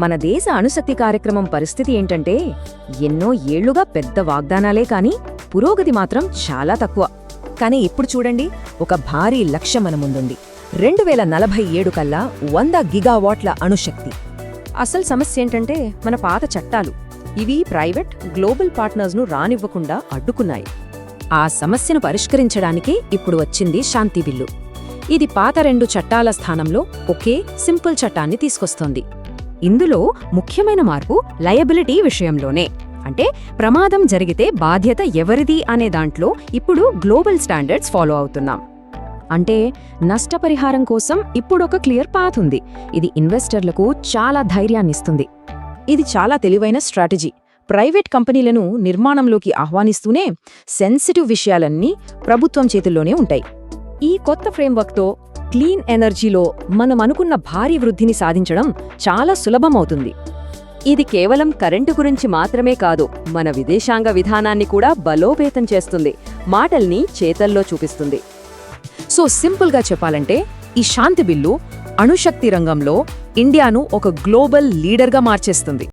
మన దేశ అణుశక్తి కార్యక్రమం పరిస్థితి ఏంటంటే ఎన్నో ఏళ్లుగా పెద్ద వాగ్దానాలే కాని పురోగతి మాత్రం చాలా తక్కువ. కానీ ఇప్పుడు చూడండి, ఒక భారీ లక్ష్యం మన ముందుంది. 2047 కల్లా 100 గిగావాట్ల అణుశక్తి. అసలు సమస్య ఏంటంటే మన పాత చట్టాలు. ఇవి ప్రైవేట్, గ్లోబల్ పార్ట్నర్స్ను రానివ్వకుండా అడ్డుకున్నాయి. ఆ సమస్యను పరిష్కరించడానికే ఇప్పుడు వచ్చింది శాంతి బిల్లు. ఇది పాత 2 చట్టాల స్థానంలో ఒకే సింపుల్ చట్టాన్ని తీసుకొస్తోంది. ఇందులో ముఖ్యమైన మార్పు లయబిలిటీ విషయంలోనే. అంటే ప్రమాదం జరిగితే బాధ్యత ఎవరిది అనే దాంట్లో ఇప్పుడు గ్లోబల్ స్టాండర్డ్స్ ఫాలో అవుతున్నాం. అంటే నష్టపరిహారం కోసం ఇప్పుడొక క్లియర్ పాత్ ఉంది. ఇది ఇన్వెస్టర్లకు చాలా ధైర్యాన్నిస్తుంది. ఇది చాలా తెలివైన స్ట్రాటజీ. ప్రైవేట్ కంపెనీలను నిర్మాణంలోకి ఆహ్వానిస్తూనే సెన్సిటివ్ విషయాలన్నీ ప్రభుత్వం చేతుల్లోనే ఉంటాయి. ఈ కొత్త ఫ్రేమ్వర్క్తో క్లీన్ ఎనర్జీలో మనం అనుకున్న భారీ వృద్ధిని సాధించడం చాలా సులభమవుతుంది. ఇది కేవలం కరెంటు గురించి మాత్రమే కాదు, మన విదేశాంగ విధానాన్ని కూడా బలోపేతం చేస్తుంది, మాటల్ని చేతల్లో చూపిస్తుంది. సో సింపుల్గా చెప్పాలంటే ఈ శాంతి బిల్లు అణుశక్తి రంగంలో ఇండియాను ఒక గ్లోబల్ లీడర్గా మార్చేస్తుంది.